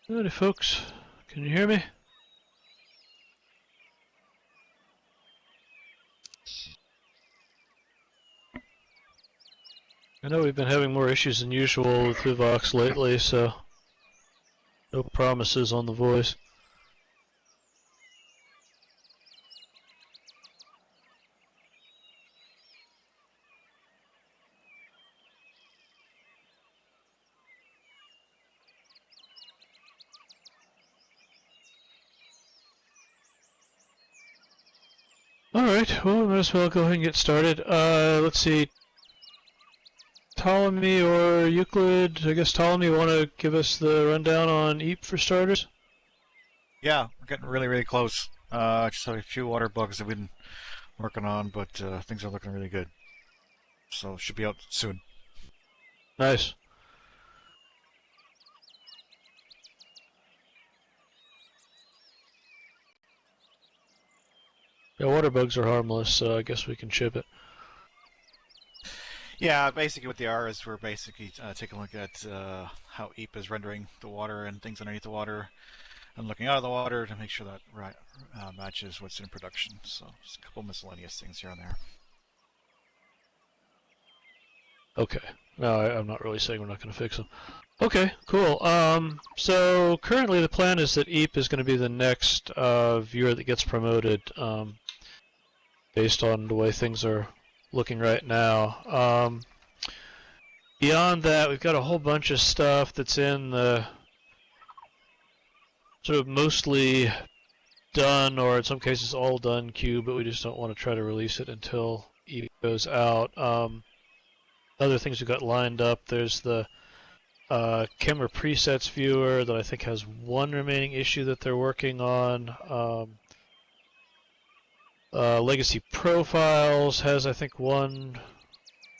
Howdy folks, can you hear me? I know we've been having more issues than usual with Vivox lately, so no promises on the voice. Alright, well, we might as well go ahead and get started. Let's see. Ptolemy or Euclid? I guess Ptolemy, want to give us the rundown on EAP for starters? Yeah, we're getting really close. Just have a few water bugs that we've been working on, but things are looking really good. So should be out soon. Nice. Yeah, water bugs are harmless, so I guess we can ship it. Yeah, basically what they are is we're basically taking a look at how EAP is rendering the water and things underneath the water, and looking out of the water to make sure that matches what's in production. So just a couple miscellaneous things here and there. Okay. No, I'm not really saying we're not going to fix them. Okay, cool. So currently the plan is that EAP is going to be the next viewer that gets promoted based on the way things are looking right now. Beyond that, we've got a whole bunch of stuff that's in the sort of mostly done, or in some cases all done queue, but we just don't want to try to release it until EAP goes out. Other things we've got lined up, there's the camera presets viewer that I think has one remaining issue that they're working on. Legacy profiles has, I think, one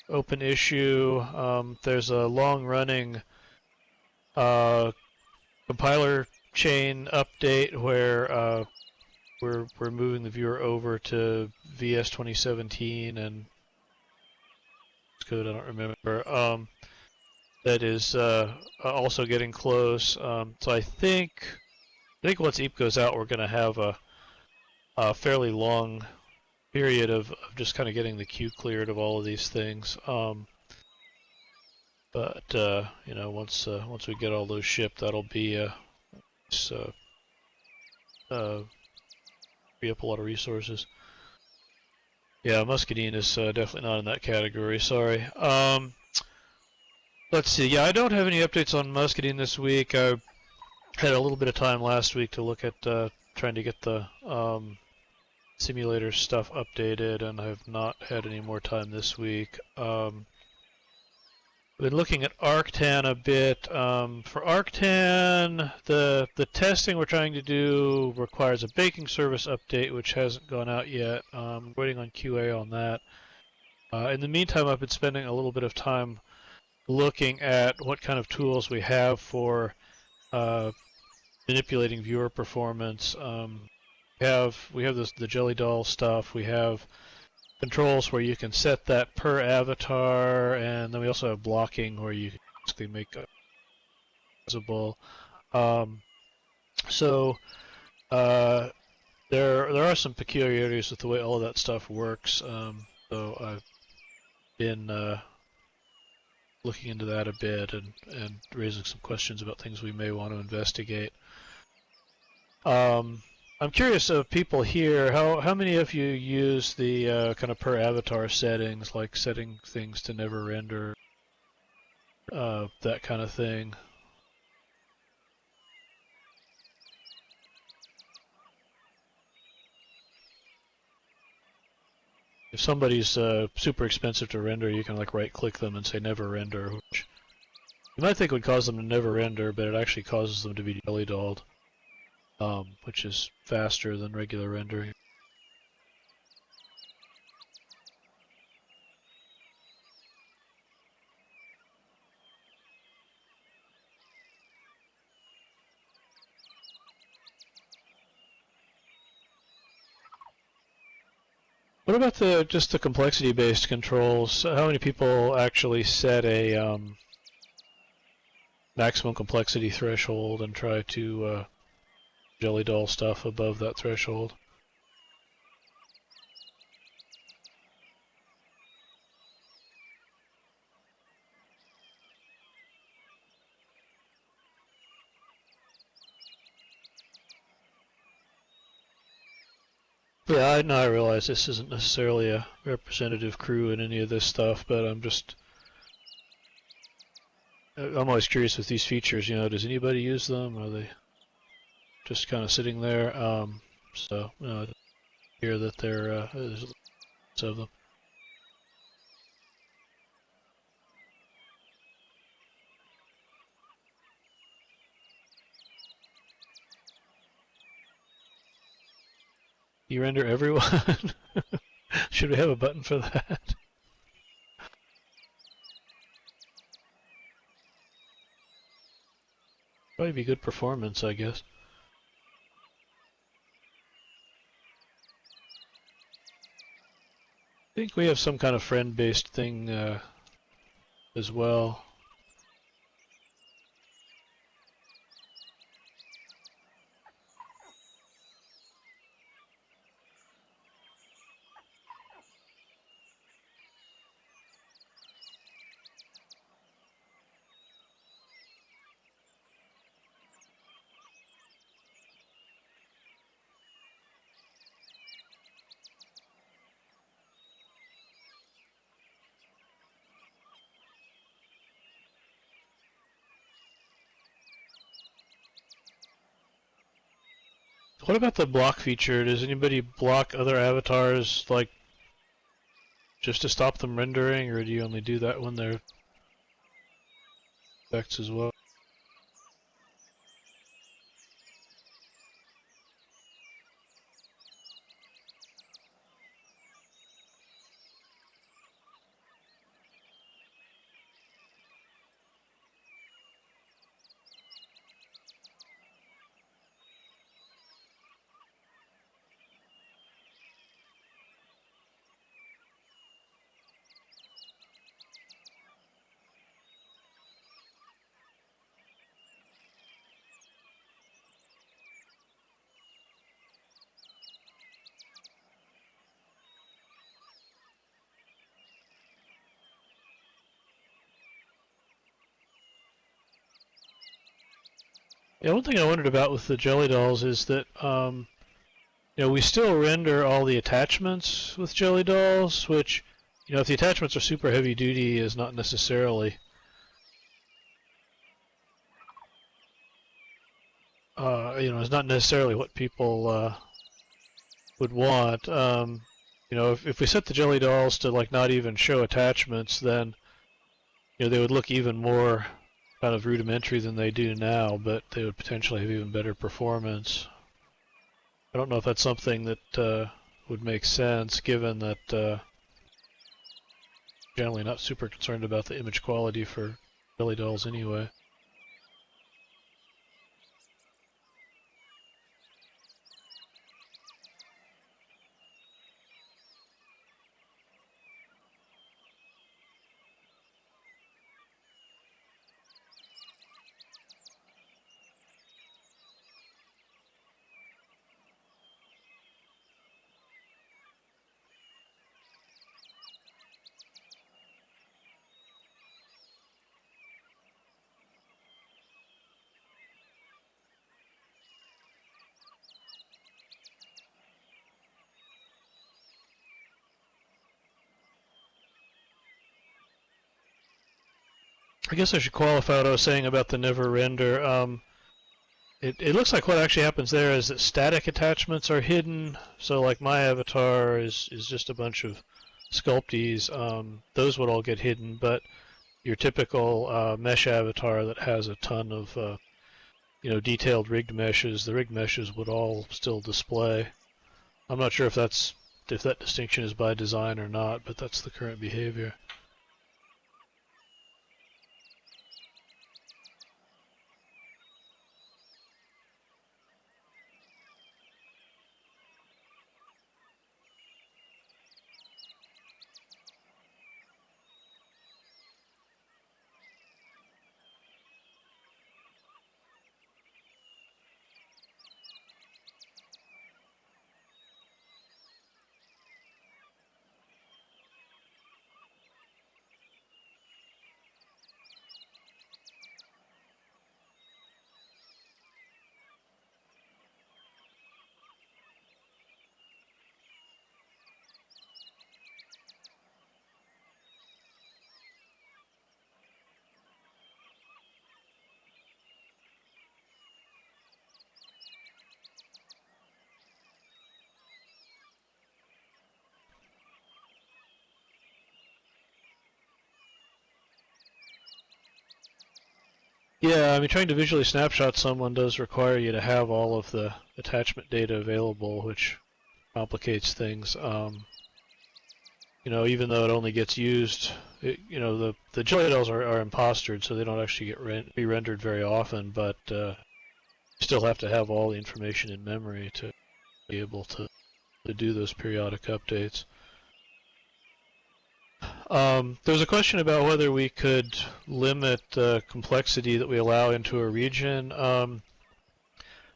open issue. There's a long-running compiler chain update where we're moving the viewer over to VS 2017 and code I don't remember. That is also getting close. So I think once EAP goes out, we're going to have a fairly long period of just kind of getting the queue cleared of all of these things. But you know, once we get all those shipped, that'll be free up a lot of resources. Yeah, Muscadine is definitely not in that category. Sorry. Let's see. Yeah, I don't have any updates on Muscadine this week. I had a little bit of time last week to look at trying to get the simulator stuff updated, and I have not had any more time this week. Been looking at Arctan a bit. For Arctan, the testing we're trying to do requires a baking service update, which hasn't gone out yet. Waiting on QA on that. In the meantime, I've been spending a little bit of time looking at what kind of tools we have for manipulating viewer performance. We have the Jelly Doll stuff. We have controls where you can set that per avatar, and then we also have blocking where you can basically make it visible. So there are some peculiarities with the way all of that stuff works. So I've been looking into that a bit and raising some questions about things we may want to investigate. I'm curious of people here, how many of you use the kind of per avatar settings, like setting things to never render, that kind of thing? If somebody's super expensive to render, you can like right-click them and say never render, which you might think would cause them to never render, but it actually causes them to be jelly-dolled. Which is faster than regular rendering. What about just the complexity-based controls? How many people actually set a maximum complexity threshold and try to jelly doll stuff above that threshold. Yeah, I realize this isn't necessarily a representative crew in any of this stuff, but I'm always curious with these features, does anybody use them? Are they just kind of sitting there? So, hear that there's lots of them. You render everyone? Should we have a button for that? Probably be good performance, I guess. I think we have some kind of friend-based thing as well. What about the block feature? Does anybody block other avatars, like, just to stop them rendering, or do you only do that when they're effects as well? Yeah, one thing I wondered about with the jelly dolls is that we still render all the attachments with jelly dolls, which, if the attachments are super heavy duty, is not necessarily is not necessarily what people would want. If we set the jelly dolls to like not even show attachments, then they would look even more kind of rudimentary than they do now, but they would potentially have even better performance. I don't know if that's something that would make sense, given that generally not super concerned about the image quality for jelly dolls anyway. I guess I should qualify what I was saying about the never render. It looks like what actually happens there is that static attachments are hidden. So like my avatar is just a bunch of sculpties. Those would all get hidden, but your typical mesh avatar that has a ton of detailed rigged meshes, the rigged meshes would all still display. I'm not sure if that distinction is by design or not, but that's the current behavior. Yeah, I mean, trying to visually snapshot someone does require you to have all of the attachment data available, which complicates things. You know, even though it only gets used, you know, the jelly dolls are impostered, so they don't actually get be rendered very often, but you still have to have all the information in memory to be able to do those periodic updates. There's a question about whether we could limit the complexity that we allow into a region.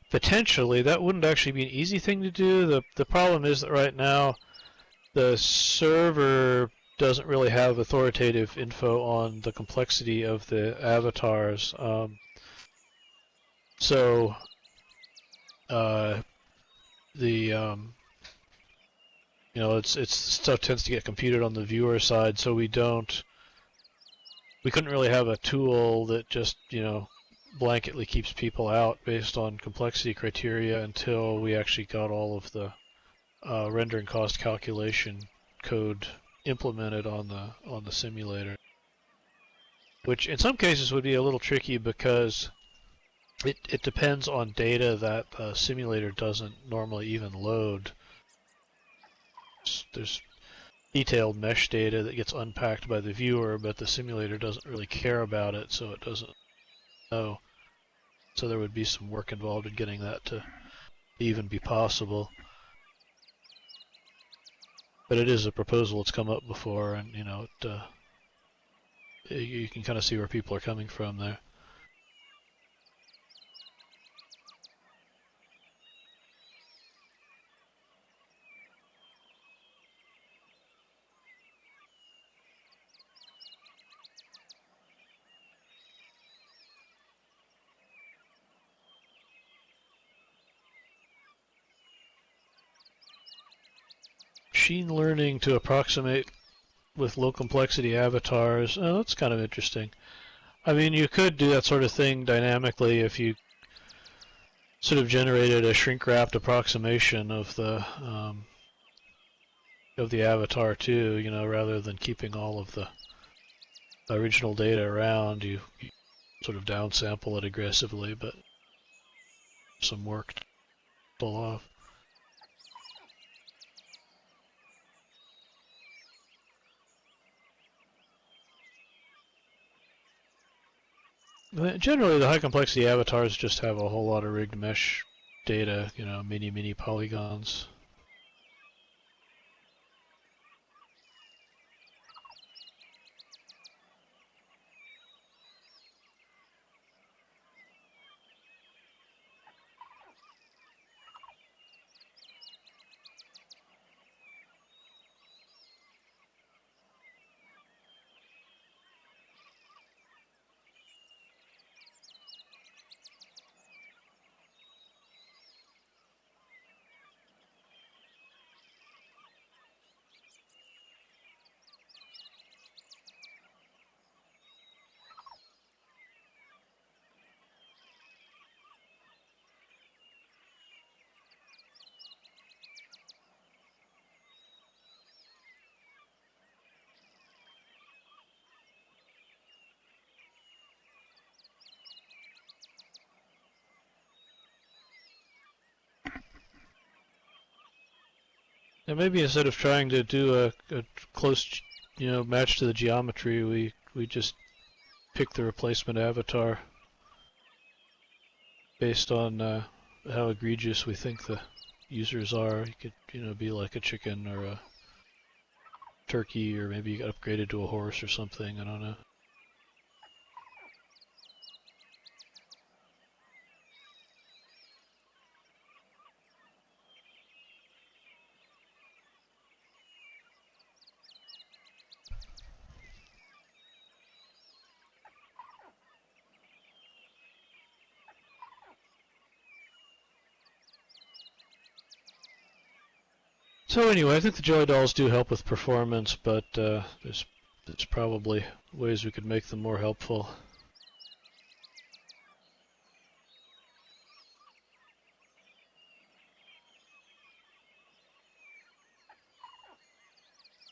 Potentially, that wouldn't actually be an easy thing to do. The problem is that right now the server doesn't really have authoritative info on the complexity of the avatars. So you know, it's stuff tends to get computed on the viewer side, so we couldn't really have a tool that just, you know, blanketly keeps people out based on complexity criteria until we actually got all of the rendering cost calculation code implemented on the simulator, which in some cases would be a little tricky because it depends on data that the simulator doesn't normally even load. There's detailed mesh data that gets unpacked by the viewer, but the simulator doesn't really care about it, so it doesn't know. So there would be some work involved in getting that to even be possible. But it is a proposal that's come up before, and you know, you can kind of see where people are coming from there. Machine learning to approximate with low complexity avatars. Oh, that's kind of interesting. I mean, you could do that sort of thing dynamically if you sort of generated a shrink-wrapped approximation of the avatar too. You know, rather than keeping all of the original data around, you sort of downsample it aggressively, but some work to pull off. Generally, the high complexity avatars just have a whole lot of rigged mesh data, you know, mini polygons. And maybe instead of trying to do a close, you know, match to the geometry, we just pick the replacement avatar based on how egregious we think the users are. You could, you know, be like a chicken or a turkey, or maybe you got upgraded to a horse or something. I don't know. So anyway, I think the jelly dolls do help with performance, but there's probably ways we could make them more helpful.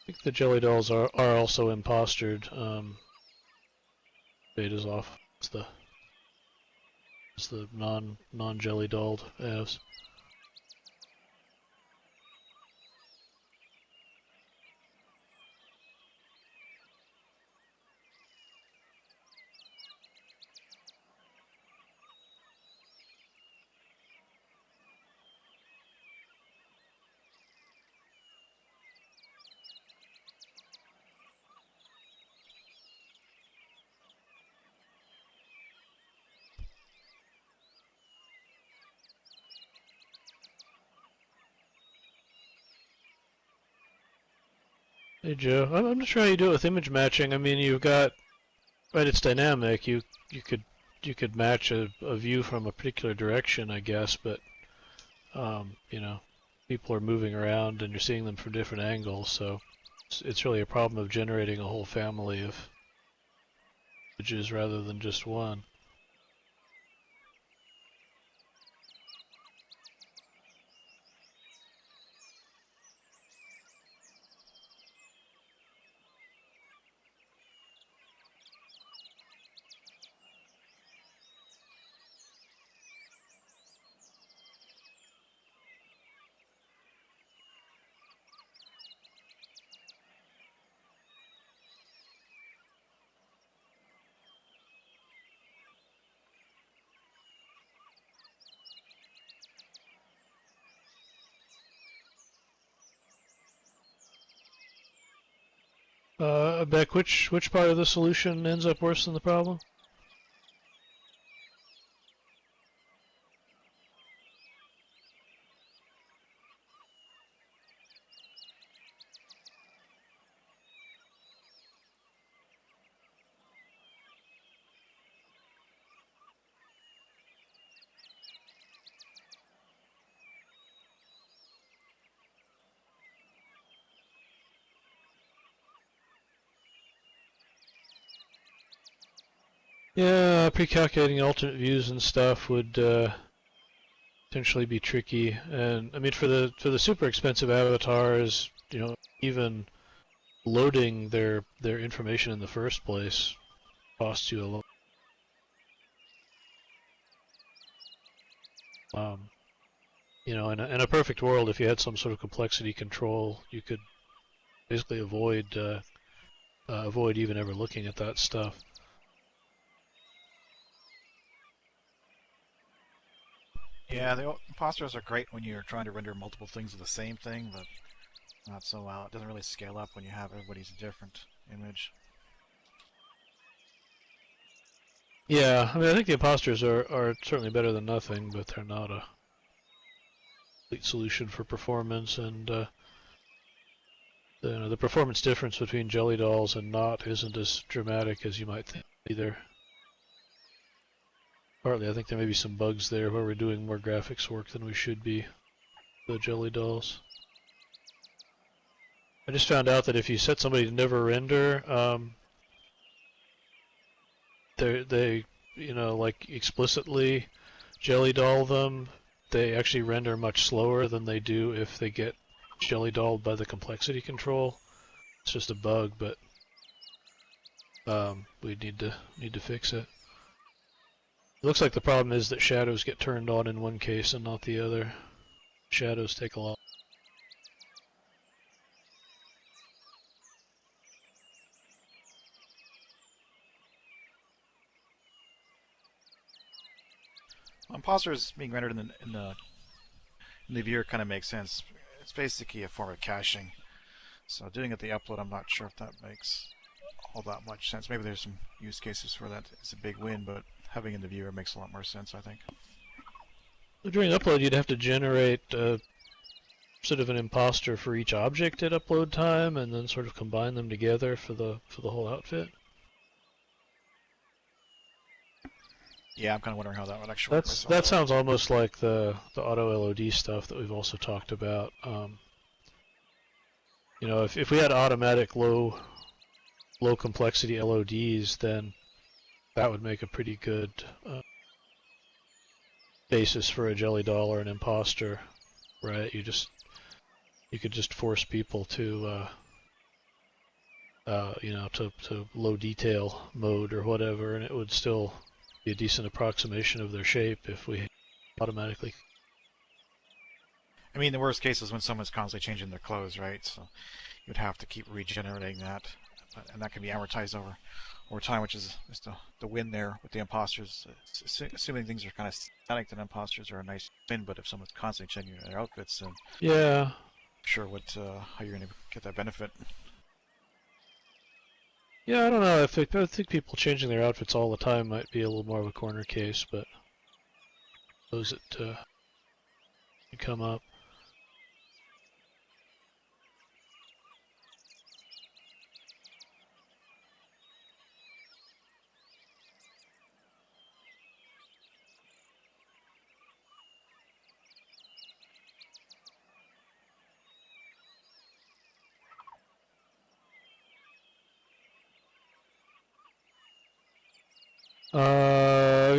I think the jelly dolls are also impostered. Beta's off the as the non-jelly dolled avs. Hey Joe, I'm not sure how you do it with image matching. I mean, you've got, right, it's dynamic. You could match a view from a particular direction, I guess, but you know, people are moving around and you're seeing them from different angles, so it's really a problem of generating a whole family of images rather than just one. Beck, which part of the solution ends up worse than the problem? Yeah, pre-calculating alternate views and stuff would potentially be tricky. And I mean, for the super expensive avatars, you know, even loading their information in the first place costs you a lot. You know, in a perfect world, if you had some sort of complexity control, you could basically avoid even ever looking at that stuff. Yeah, the imposters are great when you're trying to render multiple things of the same thing, but not so well. It doesn't really scale up when you have everybody's a different image. Yeah, I mean, I think the imposters are certainly better than nothing, but they're not a complete solution for performance, and the performance difference between jelly dolls and not isn't as dramatic as you might think either. Partly, I think there may be some bugs there where we're doing more graphics work than we should be, the jelly dolls. I just found out that if you set somebody to never render, they you know, like explicitly jelly doll them, they actually render much slower than they do if they get jelly dolled by the complexity control. It's just a bug, but we need to fix it. It looks like the problem is that shadows get turned on in one case and not the other. Shadows take a lot. Well, imposters being rendered in the viewer kind of makes sense. It's basically a form of caching. So doing it at the upload, I'm not sure if that makes all that much sense. Maybe there's some use cases where that is a big win, but having in the viewer makes a lot more sense, I think. During upload, you'd have to generate sort of an imposter for each object at upload time, and then sort of combine them together for the whole outfit. Yeah, I'm kind of wondering how that would actually work myself. That sounds almost like the auto LOD stuff that we've also talked about. You know, if we had automatic low complexity LODs, then that would make a pretty good basis for a jelly doll or an imposter, right? You could just force people to you know, to low detail mode or whatever, and it would still be a decent approximation of their shape if we automatically. I mean, the worst case is when someone's constantly changing their clothes, right? So you'd have to keep regenerating that, and that can be amortized over time, which is the win there with the imposters. Assuming things are kind of static, then imposters are a nice win. But if someone's constantly changing their outfits, then Yeah. I'm sure how you're going to get that benefit. Yeah, I don't know. I think people changing their outfits all the time might be a little more of a corner case, but those that come up.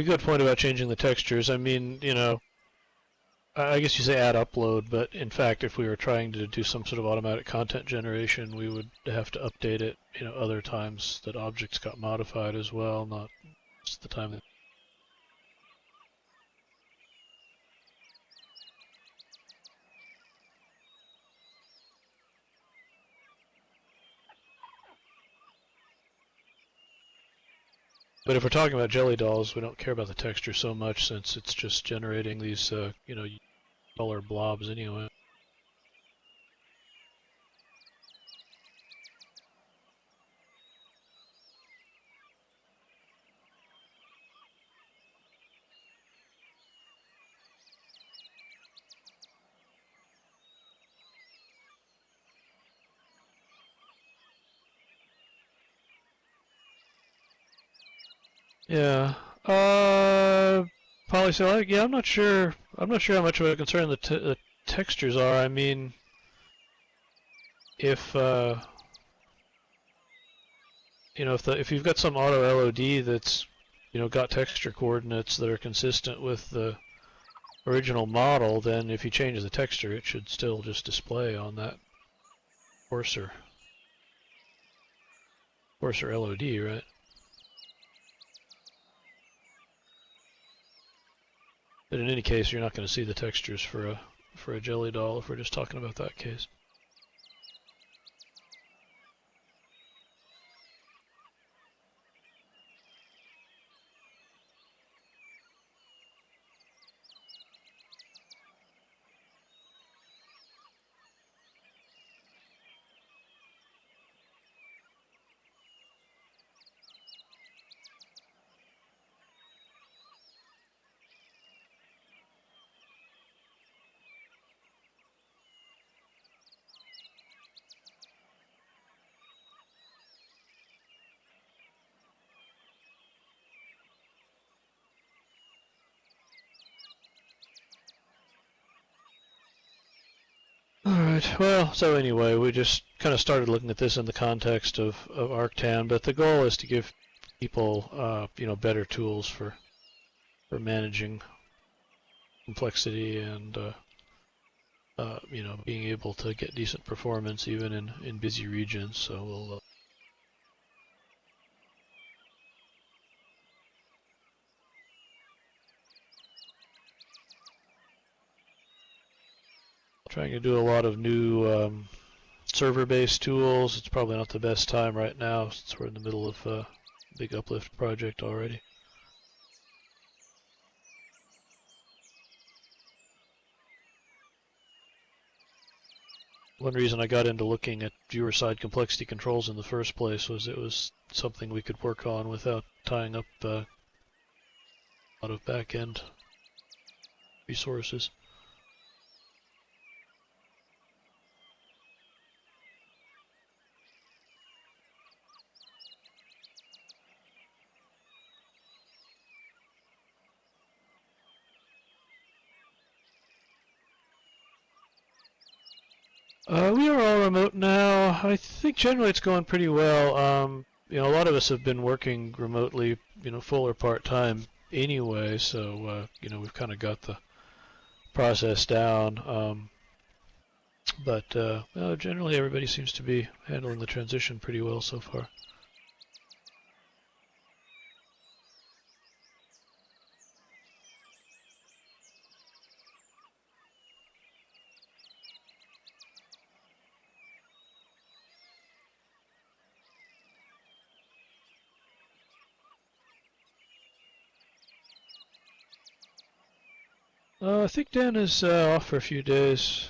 Good point about changing the textures. I mean, you know, I guess you say add upload, but in fact, if we were trying to do some sort of automatic content generation, we would have to update it, you know, other times that objects got modified as well, not just the time that. But if we're talking about jelly dolls, we don't care about the texture so much since it's just generating these, you know, color blobs anyway. Yeah. Polycell. Yeah, I'm not sure. I'm not sure how much of a concern the textures are. I mean, if you know, if you've got some auto LOD that's, you know, got texture coordinates that are consistent with the original model, then if you change the texture, it should still just display on that coarser LOD, right? But in any case, you're not going to see the textures for a jelly doll if we're just talking about that case. Alright, well, so anyway, we just kind of started looking at this in the context of Arctan, but the goal is to give people, you know, better tools for managing complexity and, you know, being able to get decent performance even in busy regions. So we'll trying to do a lot of new server-based tools. It's probably not the best time right now since we're in the middle of a big uplift project already. One reason I got into looking at viewer-side complexity controls in the first place was it was something we could work on without tying up a lot of back-end resources. We are all remote now. I think generally it's going pretty well. You know, a lot of us have been working remotely, you know, full or part-time anyway, so, you know, we've kind of got the process down. But generally everybody seems to be handling the transition pretty well so far. I think Dan is off for a few days.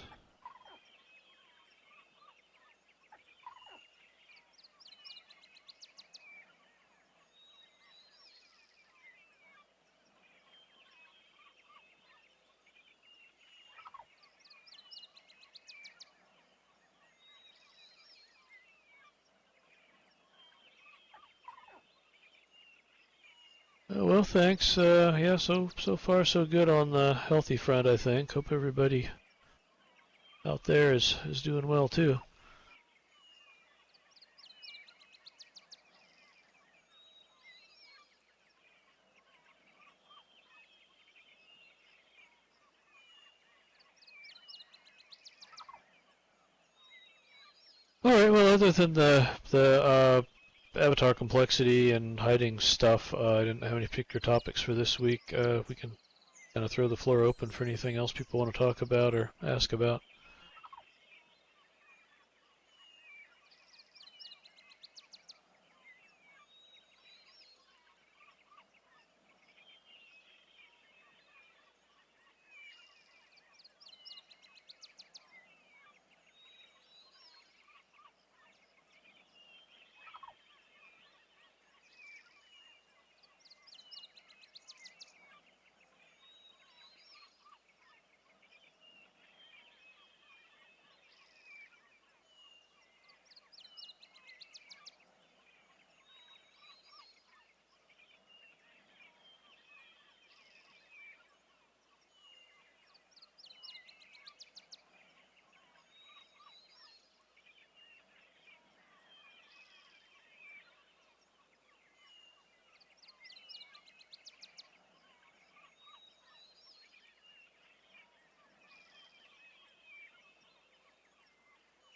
Well, thanks. Yeah, so far so good on the healthy front, I think. Hope everybody out there is doing well too. All right. Well, other than the avatar complexity and hiding stuff, I didn't have any particular topics for this week. We can kind of throw the floor open for anything else people want to talk about or ask about.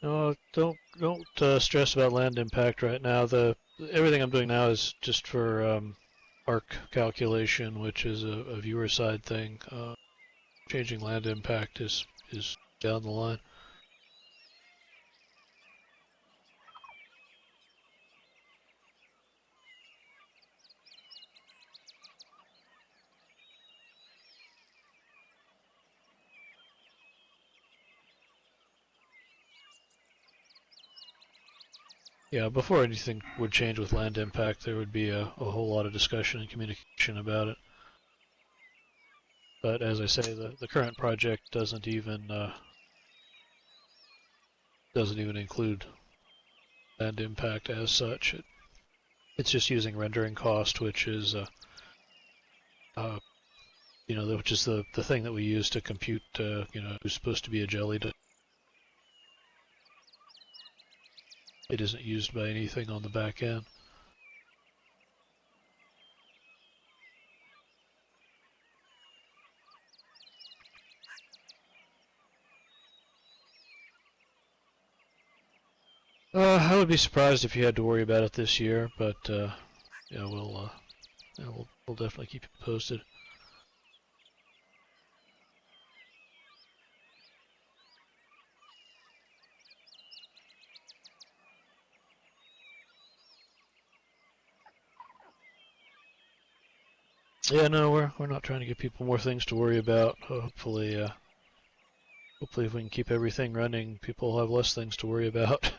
No, don't stress about land impact right now. The everything I'm doing now is just for arc calculation, which is a viewer side thing. Changing land impact is down the line. Yeah, before anything would change with land impact, there would be a whole lot of discussion and communication about it. But as I say, the current project doesn't even include land impact as such. It's just using rendering cost, which is which is the thing that we use to compute who's supposed to be a jelly. It isn't used by anything on the back end. I would be surprised if you had to worry about it this year, but yeah, we'll definitely keep you posted. Yeah, no, we're not trying to give people more things to worry about. Hopefully, if we can keep everything running, people will have less things to worry about.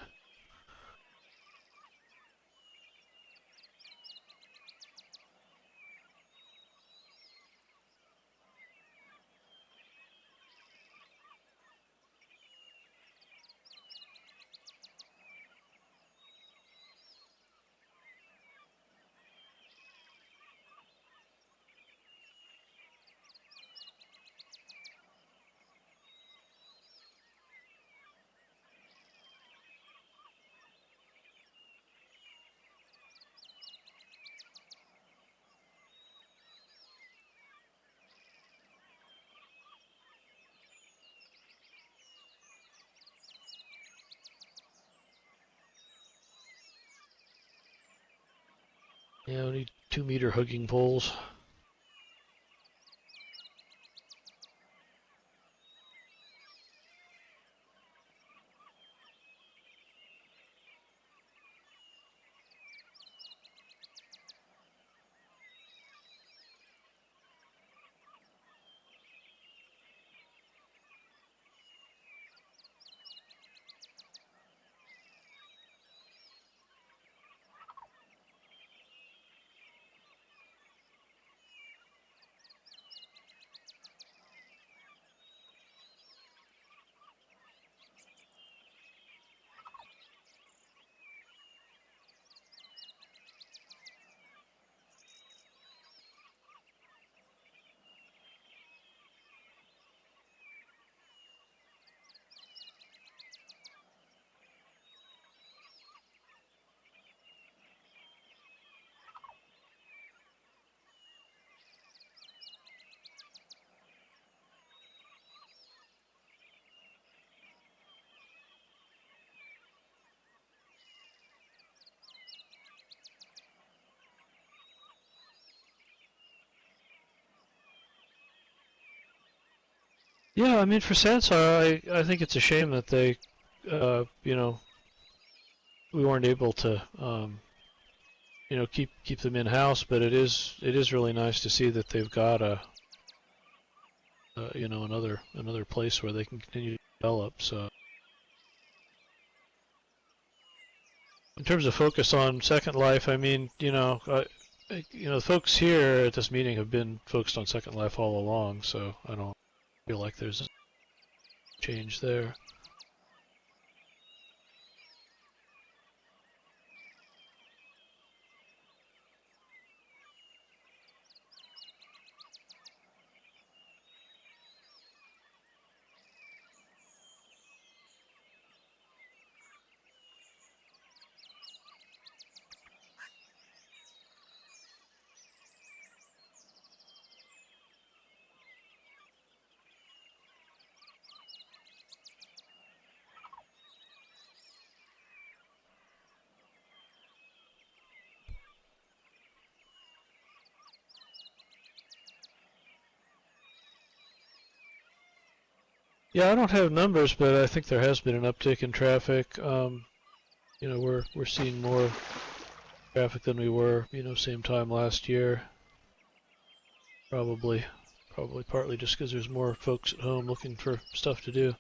Yeah, we need 2-meter hugging poles. Yeah, I mean, for Sansar, I think it's a shame that they, you know, we weren't able to, you know, keep them in house. But it is really nice to see that they've got you know, another place where they can continue to develop. So, in terms of focus on Second Life, I mean, you know, the folks here at this meeting have been focused on Second Life all along. So I don't feel like there's a change there. Yeah, I don't have numbers, but I think there has been an uptick in traffic. You know, we're seeing more traffic than we were, you know, same time last year. Probably partly just because there's more folks at home looking for stuff to do.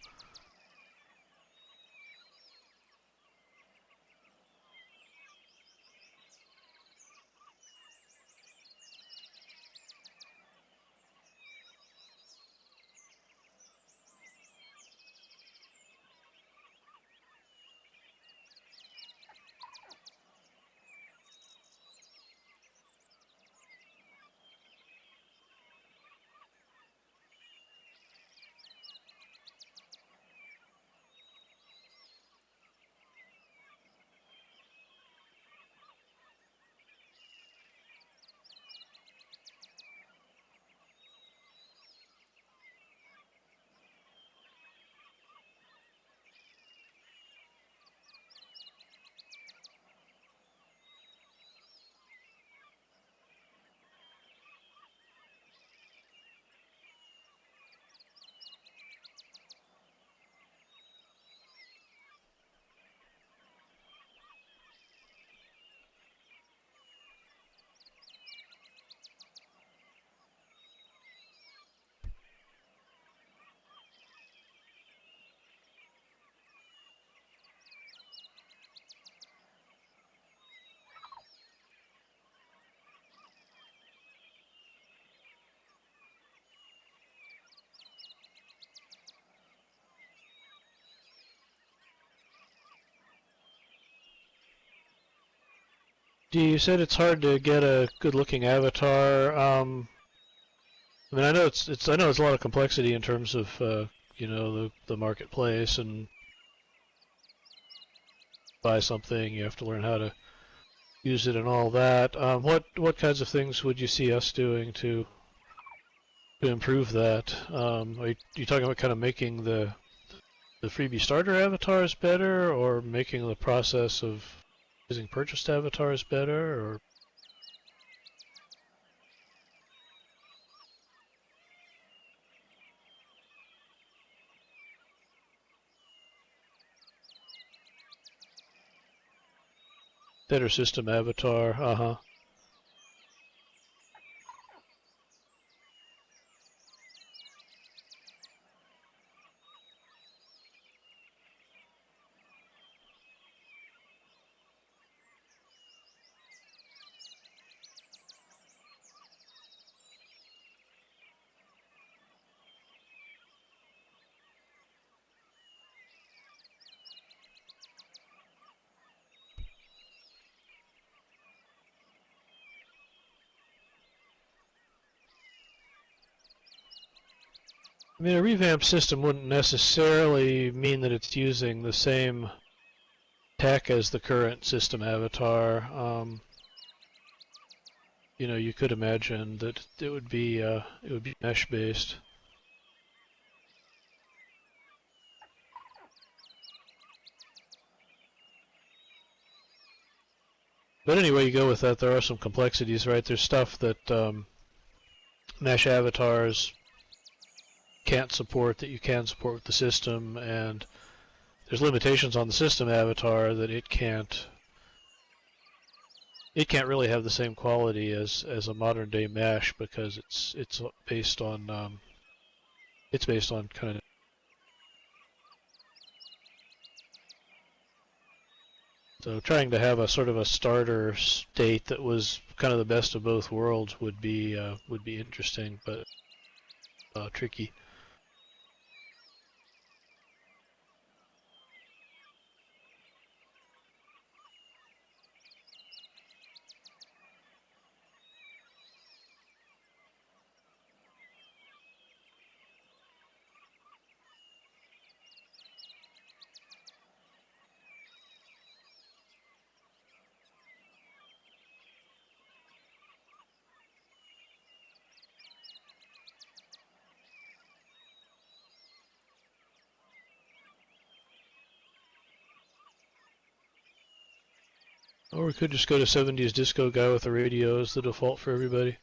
You said it's hard to get a good-looking avatar. I mean, I know I know it's a lot of complexity in terms of you know, the marketplace, and buy something, you have to learn how to use it and all that. What kinds of things would you see us doing to improve that? Are you talking about kind of making the freebie starter avatars better, or making the process of using purchased avatars better, or better system avatar? Uh-huh. I mean, a revamped system wouldn't necessarily mean that it's using the same tech as the current system avatar. You know, you could imagine that it would be mesh based. But anyway, you go with that, there are some complexities, right? There's stuff that mesh avatars can't support that you can support with the system, and there's limitations on the system avatar that it can't really have the same quality as a modern day mesh, because it's based on kind of. So trying to have a sort of a starter state that was kind of the best of both worlds would be interesting, but tricky. Or we could just go to 70s disco guy with a radio as the default for everybody.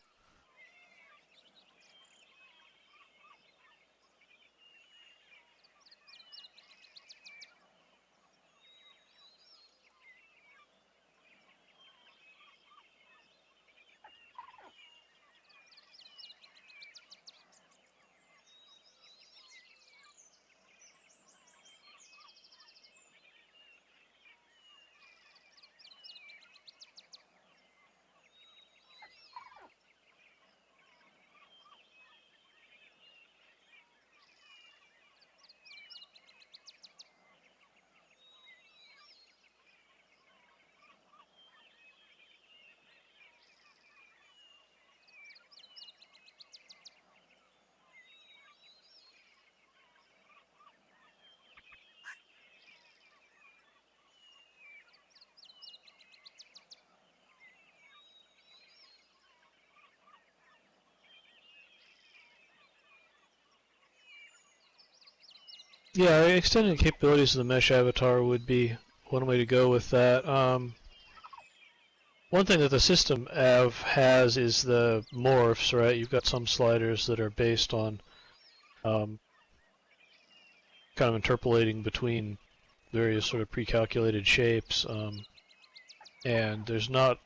Yeah, extending capabilities of the mesh avatar would be one way to go with that. One thing that the system av has is the morphs, right? You've got some sliders that are based on kind of interpolating between various sort of pre-calculated shapes, and there's not,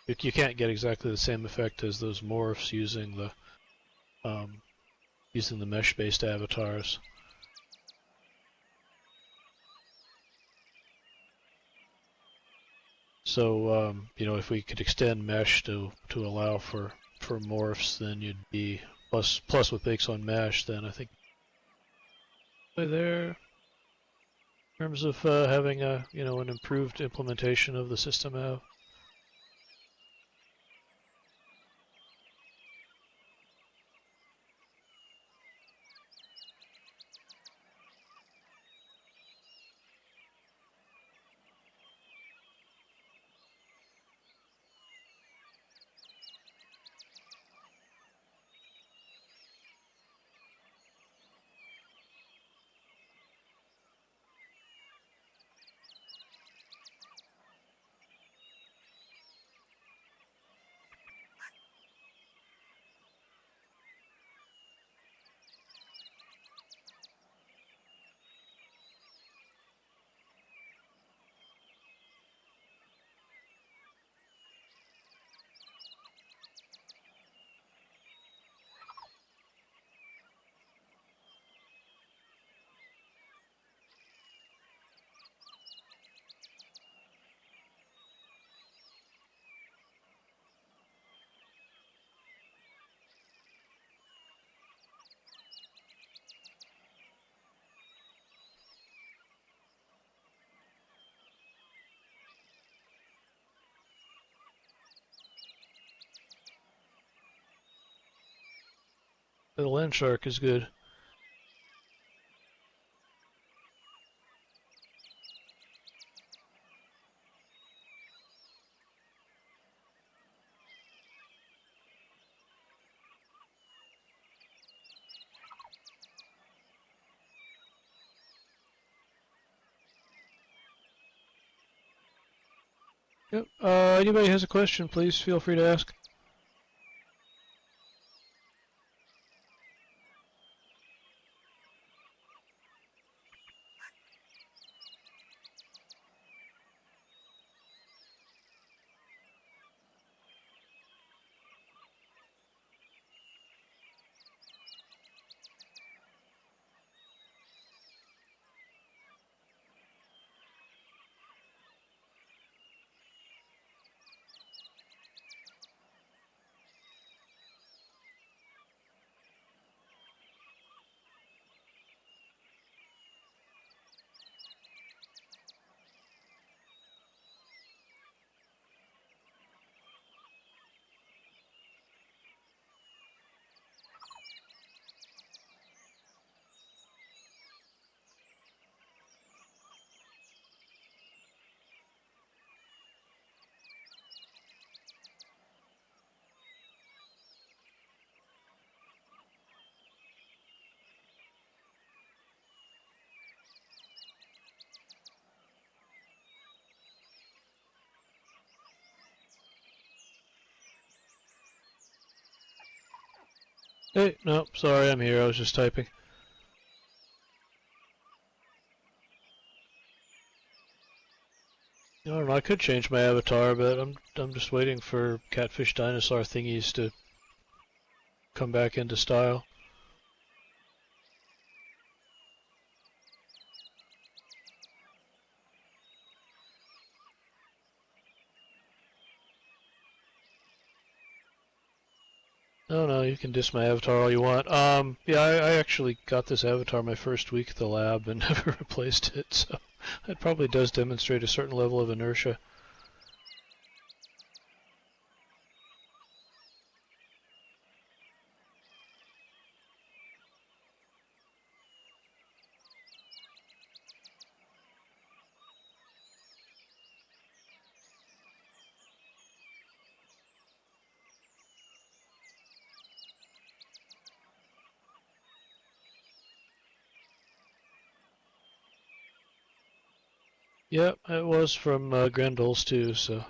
you can't get exactly the same effect as those morphs using the mesh-based avatars. So you know, if we could extend mesh to allow for morphs, then you'd be plus with bakes on mesh. Then I think there, in terms of having a an improved implementation of the system av. The land shark is good. Yep. Anybody has a question, please feel free to ask. Hey, no, sorry, I'm here. I was just typing. I don't know. I could change my avatar, but I'm just waiting for catfish dinosaur thingies to come back into style. Oh no, you can diss my avatar all you want. Yeah, I actually got this avatar my first week at the lab and never replaced it, so it probably does demonstrate a certain level of inertia. Yep, it was from Grendel's too, so.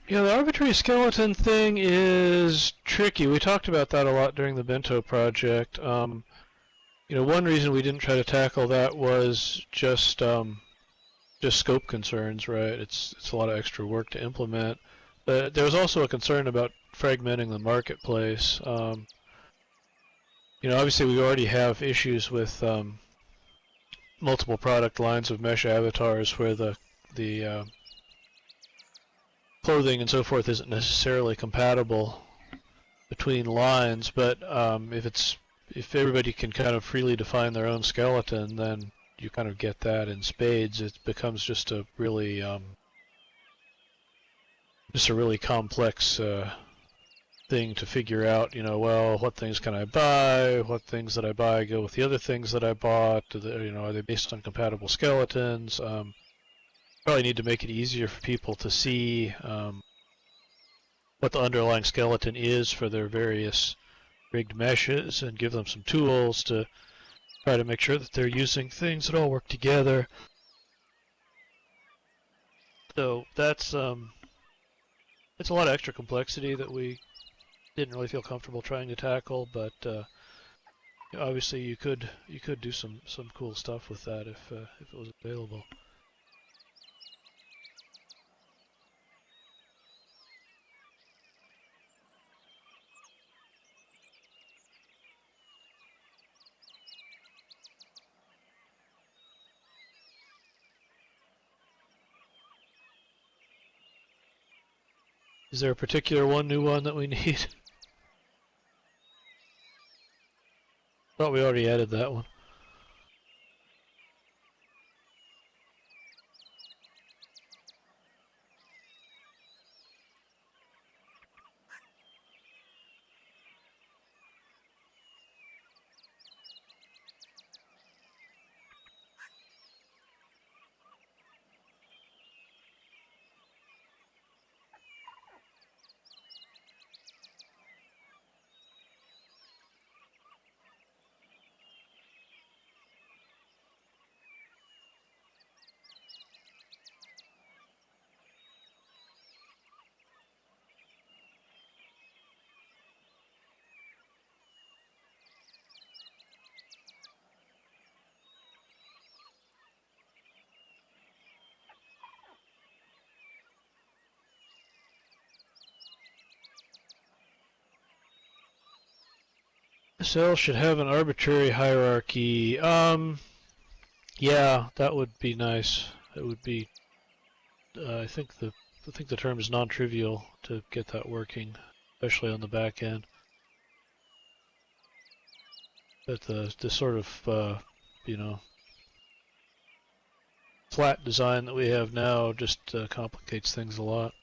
Yeah, the arbitrary skeleton thing is tricky. We talked about that a lot during the Bento project. One reason we didn't try to tackle that was just scope concerns, right? It's a lot of extra work to implement. But there was also a concern about fragmenting the marketplace. Obviously we already have issues with multiple product lines of mesh avatars where the clothing and so forth isn't necessarily compatible between lines. But if everybody can kind of freely define their own skeleton, then you kind of get that in spades. It becomes just a really complex thing to figure out. Well, what things can I buy? What things that I buy go with the other things that I bought? Are they based on compatible skeletons? Probably need to make it easier for people to see what the underlying skeleton is for their various rigged meshes, and give them some tools to try to make sure that they're using things that all work together. So it's a lot of extra complexity that we didn't really feel comfortable trying to tackle, but obviously you could do some cool stuff with that if it was available. Is there a particular new one that we need? Thought we already added that one. The cell should have an arbitrary hierarchy. Yeah, that would be nice. It would be. I think the term is non-trivial to get that working, especially on the back end. But the sort of you know flat design that we have now just complicates things a lot.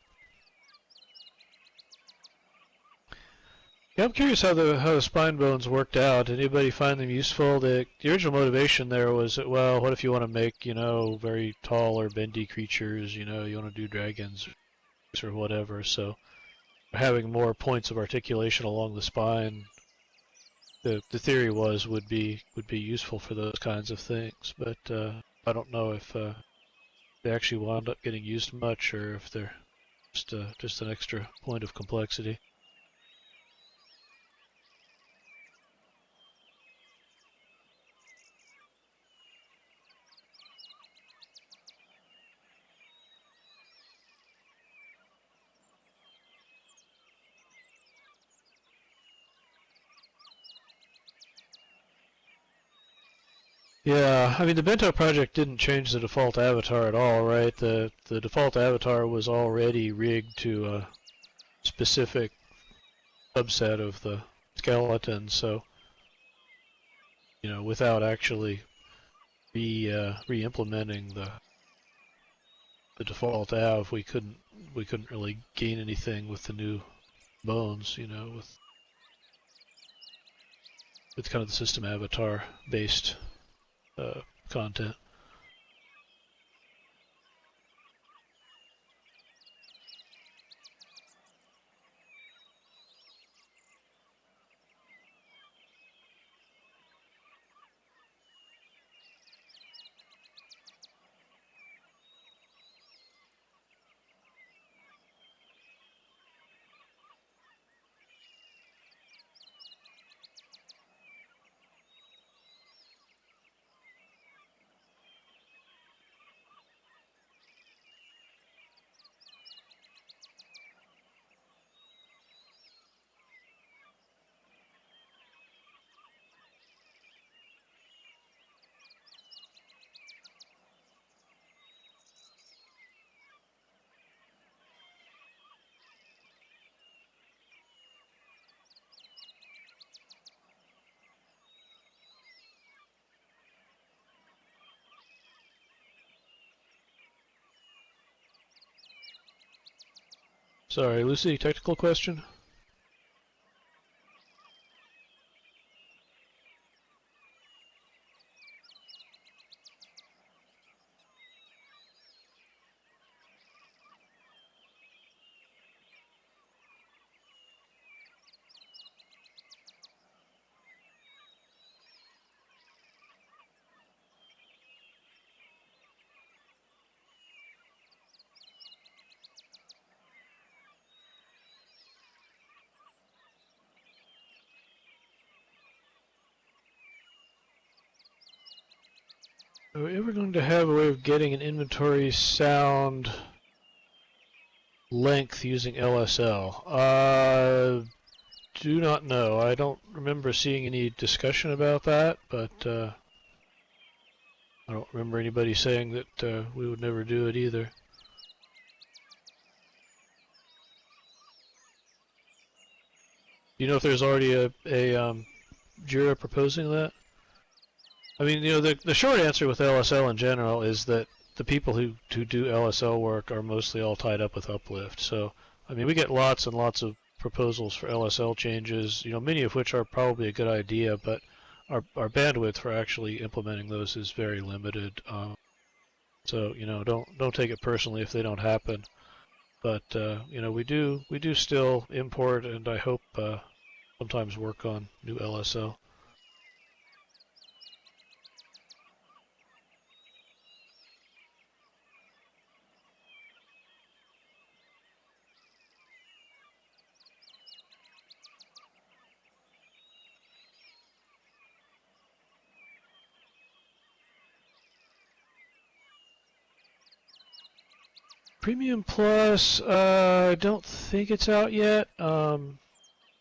Yeah, I'm curious how the spine bones worked out. Did anybody find them useful? The original motivation there was that, well, what if you want to make, you know, very tall or bendy creatures, you know, you want to do dragons or whatever, so having more points of articulation along the spine, the theory was would be useful for those kinds of things, but I don't know if they actually wound up getting used much, or if they're just an extra point of complexity. Yeah, I mean the Bento project didn't change the default avatar at all, right? The default avatar was already rigged to a specific subset of the skeleton, so you know, without actually re-implementing the default av, we couldn't really gain anything with the new bones, you know, with kind of the system avatar based content. Sorry, Lucy, technical question? Are we ever going to have a way of getting an inventory sound length using LSL? Do not know. I don't remember seeing any discussion about that, but I don't remember anybody saying that we would never do it either. Do you know if there's already a Jira proposing that? I mean, you know, the short answer with LSL in general is that the people who do LSL work are mostly all tied up with Uplift. So, I mean, we get lots and lots of proposals for LSL changes, you know, many of which are probably a good idea, but our bandwidth for actually implementing those is very limited. So, you know, don't take it personally if they don't happen. But you know, we do still import, and I hope sometimes work on new LSL. Premium Plus, I don't think it's out yet, and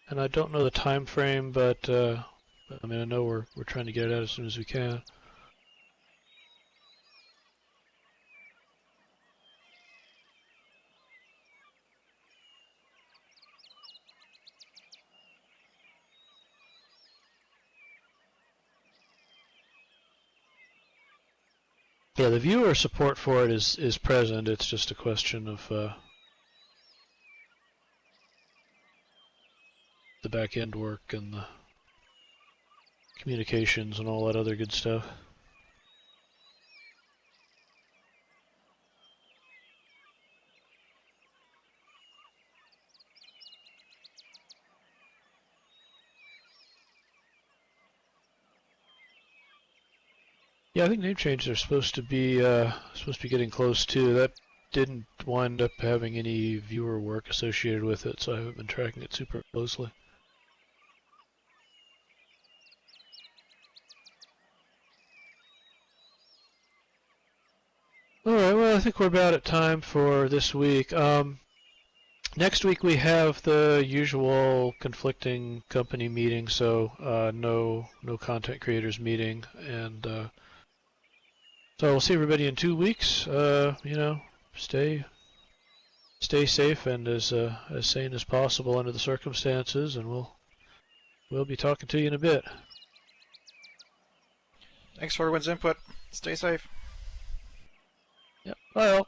I don't know the time frame, but I mean, I know we're trying to get it out as soon as we can. Yeah, the viewer support for it is present. It's just a question of the back end work and the communications and all that other good stuff. Yeah, I think name changes are supposed to be getting close too. That didn't wind up having any viewer work associated with it, so I haven't been tracking it super closely. Alright, well I think we're about at time for this week. Next week we have the usual conflicting company meeting, so no content creators meeting, and so we'll see everybody in 2 weeks. You know, stay safe and as sane as possible under the circumstances, and we'll be talking to you in a bit. Thanks for everyone's input. Stay safe. Yep. Bye all.